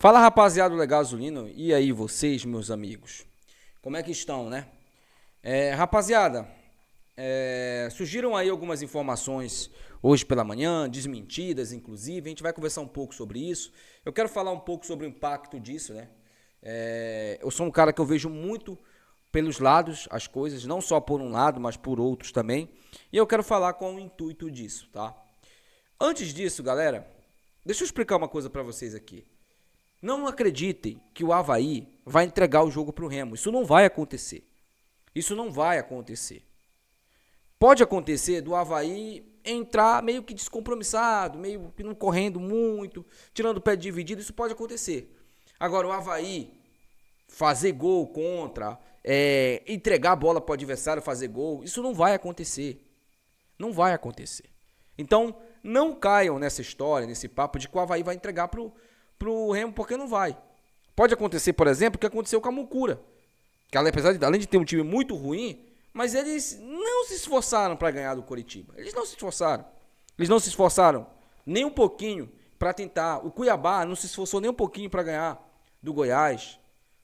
Fala, rapaziada do Legalzolino, e aí vocês, meus amigos? Como é que estão, né? Rapaziada, surgiram aí algumas informações hoje pela manhã, desmentidas inclusive, a gente vai conversar um pouco sobre isso. Eu quero falar um pouco sobre o impacto disso, né? Eu sou um cara que eu vejo muito pelos lados as coisas, não só por um lado, mas por outros também. E eu quero falar com o intuito disso, tá? Antes disso, galera, deixa eu explicar uma coisa pra vocês aqui. Não acreditem que o Avaí vai entregar o jogo para o Remo. Isso não vai acontecer. Isso não vai acontecer. Pode acontecer do Avaí entrar meio que descompromissado, meio que não correndo muito, tirando o pé dividido. Isso pode acontecer. Agora, o Avaí fazer gol contra, entregar a bola para o adversário fazer gol, isso não vai acontecer. Não vai acontecer. Então, não caiam nessa história, nesse papo de que o Avaí vai entregar pro Remo, porque não vai. Pode acontecer, por exemplo, o que aconteceu com a Mucura. Que apesar de, além de ter um time muito ruim, mas eles não se esforçaram para ganhar do Coritiba. Eles não se esforçaram. Eles não se esforçaram nem um pouquinho para tentar. O Cuiabá não se esforçou nem um pouquinho para ganhar do Goiás.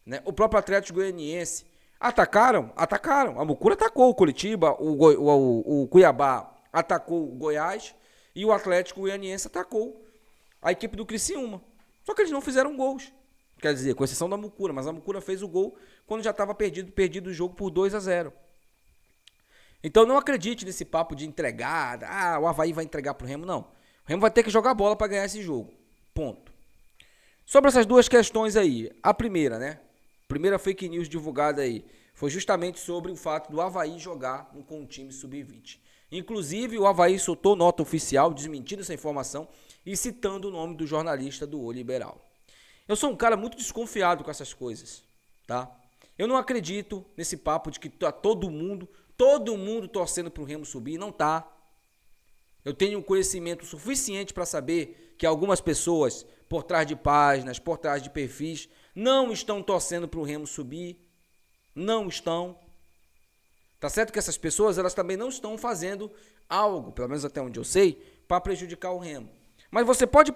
Né? O próprio Atlético Goianiense. Atacaram? Atacaram. A Mucura atacou o Coritiba, o Cuiabá atacou o Goiás e o Atlético Goianiense atacou a equipe do Criciúma. Só que eles não fizeram gols. Quer dizer, com exceção da Mucura, mas a Mucura fez o gol quando já estava perdido o jogo por 2-0. Então não acredite nesse papo de entregada, o Avaí vai entregar pro Remo, não. O Remo vai ter que jogar bola para ganhar esse jogo. Ponto. Sobre essas duas questões aí, a primeira, né? Primeira fake news divulgada aí, foi justamente sobre o fato do Avaí jogar com um time sub-20. Inclusive, o Avaí soltou nota oficial desmentindo essa informação e citando o nome do jornalista do O Liberal. Eu sou um cara muito desconfiado com essas coisas, tá? Eu não acredito nesse papo de que tá todo mundo torcendo pro Remo subir, não tá. Eu tenho um conhecimento suficiente para saber que algumas pessoas, por trás de páginas, por trás de perfis, não estão torcendo pro Remo subir, não estão. Tá certo que essas pessoas, elas também não estão fazendo algo, pelo menos até onde eu sei, para prejudicar o Remo. Mas você pode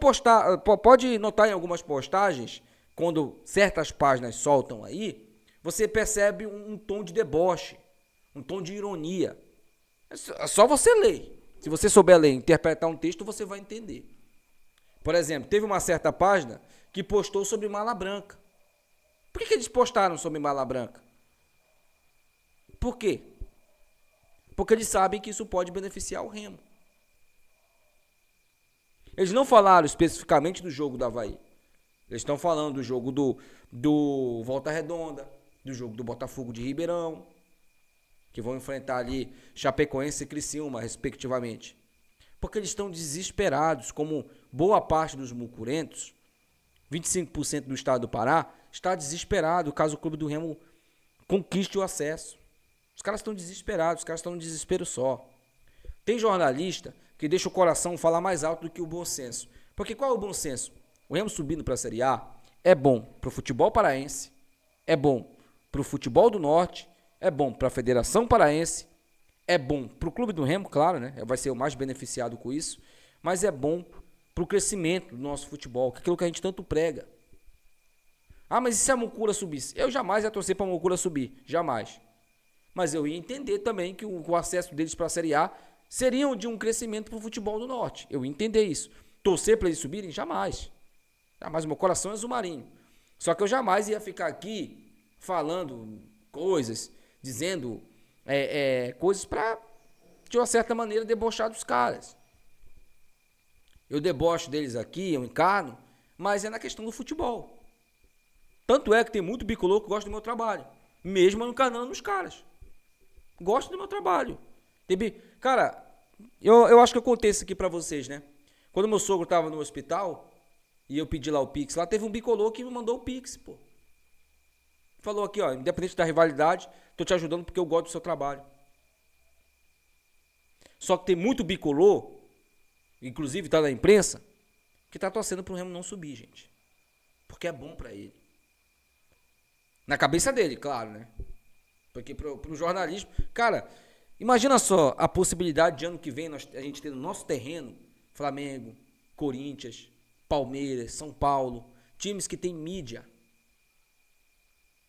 notar em algumas postagens, quando certas páginas soltam aí, você percebe um tom de deboche, um tom de ironia. É só você ler. Se você souber ler e interpretar um texto, você vai entender. Por exemplo, teve uma certa página que postou sobre Mala Branca. Por que eles postaram sobre Mala Branca? Por quê? Porque eles sabem que isso pode beneficiar o Remo. Eles não falaram especificamente do jogo do Avaí. Eles estão falando do jogo do Volta Redonda, do jogo do Botafogo de Ribeirão, que vão enfrentar ali Chapecoense e Criciúma, respectivamente. Porque eles estão desesperados, como boa parte dos mucurentos, 25% do estado do Pará, está desesperado caso o clube do Remo conquiste o acesso. Os caras estão desesperados, os caras estão no desespero só. Tem jornalista que deixa o coração falar mais alto do que o bom senso. Porque qual é o bom senso? O Remo subindo para a Série A é bom para o futebol paraense, é bom para o futebol do Norte, é bom para a Federação Paraense, é bom para o clube do Remo, claro, né? Vai ser o mais beneficiado com isso, mas é bom para o crescimento do nosso futebol, que é aquilo que a gente tanto prega. Mas e se a Mucura subisse? Eu jamais ia torcer para a Mucura subir, jamais. Mas eu ia entender também que o acesso deles para a Série A seriam de um crescimento para o futebol do Norte. Eu ia entender isso. Torcer para eles subirem? Jamais. Mas meu coração é azul marinho. Só que eu jamais ia ficar aqui falando coisas, dizendo coisas para, de uma certa maneira, debochar dos caras. Eu debocho deles aqui, eu encarno, mas é na questão do futebol. Tanto é que tem muito bicolor que gosta do meu trabalho, mesmo eu encarnando nos caras. Gosto do meu trabalho. Cara, eu acho que eu contei isso aqui pra vocês, né? Quando meu sogro tava no hospital e eu pedi lá o Pix, lá teve um bicolor que me mandou o Pix, pô. Falou aqui, ó, independente da rivalidade, tô te ajudando porque eu gosto do seu trabalho. Só que tem muito bicolor, inclusive tá na imprensa, que tá torcendo pro Remo não subir, gente. Porque é bom pra ele. Na cabeça dele, claro, né? Porque pro jornalismo... Cara, imagina só a possibilidade de ano que vem a gente ter no nosso terreno Flamengo, Corinthians, Palmeiras, São Paulo, times que têm mídia.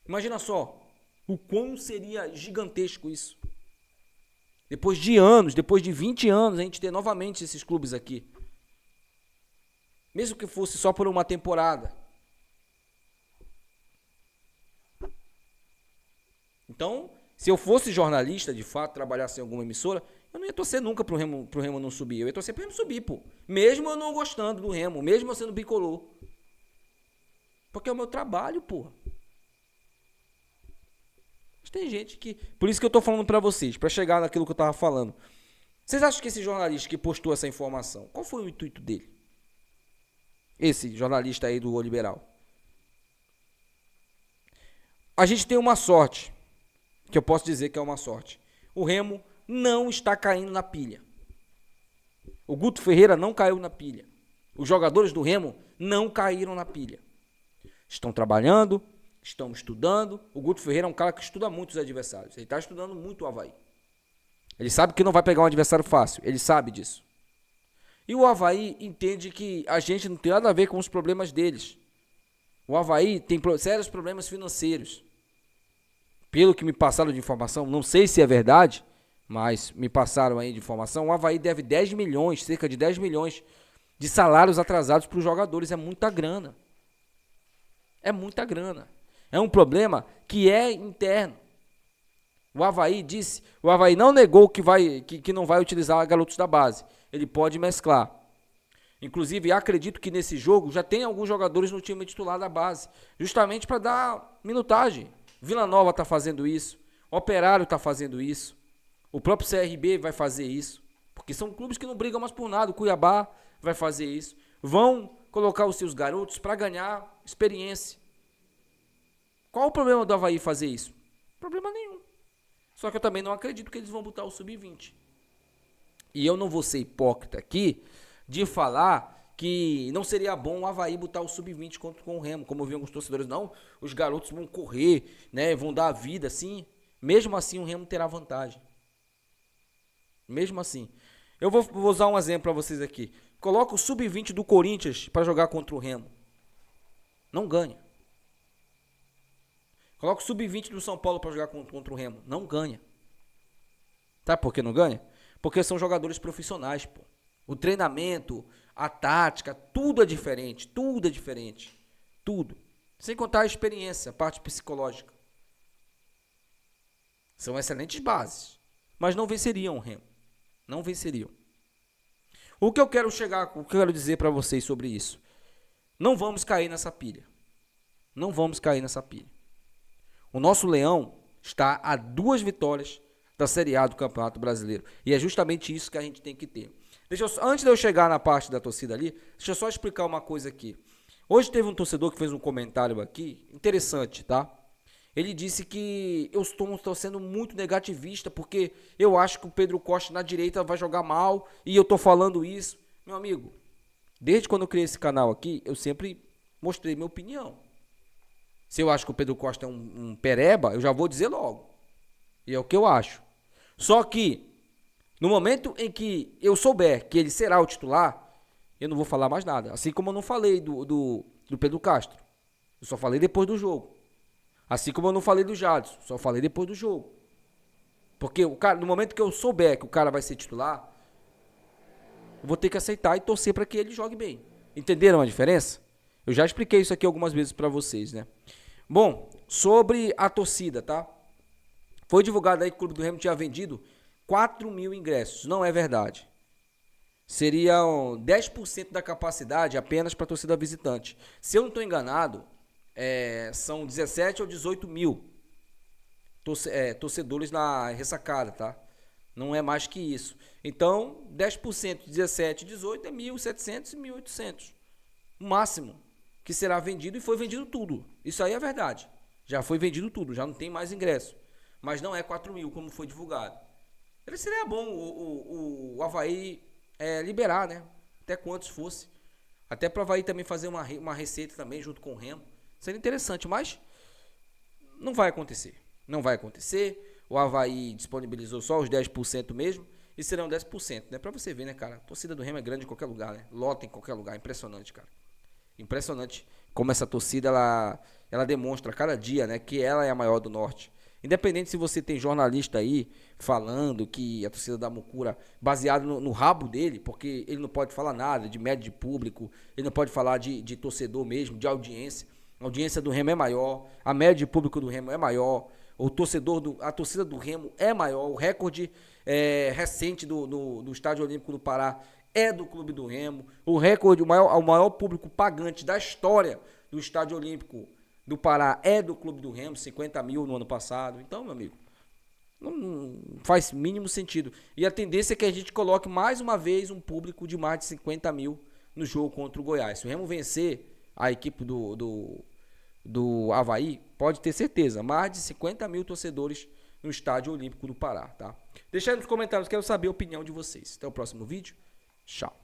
Imagina só o quão seria gigantesco isso. Depois de anos, depois de 20 anos, a gente ter novamente esses clubes aqui. Mesmo que fosse só por uma temporada. Então, se eu fosse jornalista, de fato, trabalhasse em alguma emissora, eu não ia torcer nunca pro Remo não subir. Eu ia torcer pro Remo subir, pô. Mesmo eu não gostando do Remo, mesmo eu sendo bicolor. Porque é o meu trabalho, pô. Mas tem gente que... Por isso que eu tô falando pra vocês, pra chegar naquilo que eu tava falando. Vocês acham que esse jornalista que postou essa informação, qual foi o intuito dele? Esse jornalista aí do O Liberal. A gente tem uma sorte, que eu posso dizer que é uma sorte. O Remo não está caindo na pilha. O Guto Ferreira não caiu na pilha. Os jogadores do Remo não caíram na pilha. Estão trabalhando, estão estudando. O Guto Ferreira é um cara que estuda muito os adversários. Ele está estudando muito o Avaí. Ele sabe que não vai pegar um adversário fácil. Ele sabe disso. E o Avaí entende que a gente não tem nada a ver com os problemas deles. O Avaí tem sérios problemas financeiros. Pelo que me passaram de informação, não sei se é verdade, mas me passaram aí de informação, o Avaí deve 10 milhões, cerca de 10 milhões de salários atrasados para os jogadores. É muita grana. É muita grana. É um problema que é interno. O Avaí não negou que não vai utilizar garotos da base. Ele pode mesclar. Inclusive, acredito que nesse jogo já tem alguns jogadores no time titular da base, justamente para dar minutagem. Vila Nova está fazendo isso, Operário está fazendo isso, o próprio CRB vai fazer isso, porque são clubes que não brigam mais por nada. O Cuiabá vai fazer isso. Vão colocar os seus garotos para ganhar experiência. Qual o problema do Avaí fazer isso? Problema nenhum. Só que eu também não acredito que eles vão botar o sub-20. E eu não vou ser hipócrita aqui de falar que não seria bom o Avaí botar o sub-20 contra com o Remo, como eu vi alguns torcedores. Não, os garotos vão correr, né, vão dar a vida, assim. Mesmo assim, o Remo terá vantagem. Mesmo assim. Eu vou usar um exemplo para vocês aqui. Coloca o sub-20 do Corinthians para jogar contra o Remo. Não ganha. Coloca o sub-20 do São Paulo para jogar contra o Remo. Não ganha. Sabe por que não ganha? Porque são jogadores profissionais, pô. O treinamento, a tática, tudo é diferente. Tudo é diferente. Tudo. Sem contar a experiência, a parte psicológica. São excelentes bases. Mas não venceriam o Remo. Não venceriam. O que eu quero dizer para vocês sobre isso? Não vamos cair nessa pilha. Não vamos cair nessa pilha. O nosso Leão está a 2 vitórias da Série A do Campeonato Brasileiro. E é justamente isso que a gente tem que ter. Antes de eu chegar na parte da torcida ali, deixa eu só explicar uma coisa aqui. Hoje teve um torcedor que fez um comentário aqui, interessante, tá? Ele disse que eu estou sendo muito negativista, porque eu acho que o Pedro Costa na direita vai jogar mal, e eu estou falando isso. Meu amigo, desde quando eu criei esse canal aqui, eu sempre mostrei minha opinião. Se eu acho que o Pedro Costa é um pereba, eu já vou dizer logo. E é o que eu acho. Só que, no momento em que eu souber que ele será o titular, eu não vou falar mais nada. Assim como eu não falei do Pedro Castro. Eu só falei depois do jogo. Assim como eu não falei do Jadson. Só falei depois do jogo. Porque o cara, no momento que eu souber que o cara vai ser titular, eu vou ter que aceitar e torcer para que ele jogue bem. Entenderam a diferença? Eu já expliquei isso aqui algumas vezes para vocês, né? Bom, sobre a torcida, tá? Foi divulgado aí que o Clube do Remo tinha vendido 4 mil ingressos. Não é verdade. Seriam 10% da capacidade apenas para a torcida visitante. Se eu não estou enganado, são 17 ou 18 mil torcedores na ressacada, tá? Não é mais que isso. Então, 10%, 17, 18 é 1.700 e 1.800. O máximo que será vendido, e foi vendido tudo. Isso aí é verdade. Já foi vendido tudo, já não tem mais ingresso. Mas não é 4 mil, como foi divulgado. Ele seria bom o Avaí liberar, né? Até quantos fosse. Até para o Avaí também fazer uma receita também junto com o Remo. Seria interessante, mas não vai acontecer. Não vai acontecer. O Avaí disponibilizou só os 10% mesmo. E serão 10%, né? Para você ver, né, cara? A torcida do Remo é grande em qualquer lugar, né? Lota em qualquer lugar. Impressionante, cara. Impressionante como essa torcida ela demonstra a cada dia, né, que ela é a maior do Norte. Independente se você tem jornalista aí falando que a torcida da Mucura, baseado no rabo dele, porque ele não pode falar nada de média de público, ele não pode falar de torcedor mesmo, de audiência. A audiência do Remo é maior, a média de público do Remo é maior, a torcida do Remo é maior, o recorde recente do Estádio Olímpico do Pará é do Clube do Remo, o maior público pagante da história do Estádio Olímpico do Pará é do Clube do Remo, 50 mil no ano passado. Então, meu amigo, não faz mínimo sentido. E a tendência é que a gente coloque mais uma vez um público de mais de 50 mil no jogo contra o Goiás. Se o Remo vencer a equipe do Avaí, pode ter certeza, mais de 50 mil torcedores no Estádio Olímpico do Pará, tá? Deixa aí nos comentários, quero saber a opinião de vocês. Até o próximo vídeo. Tchau.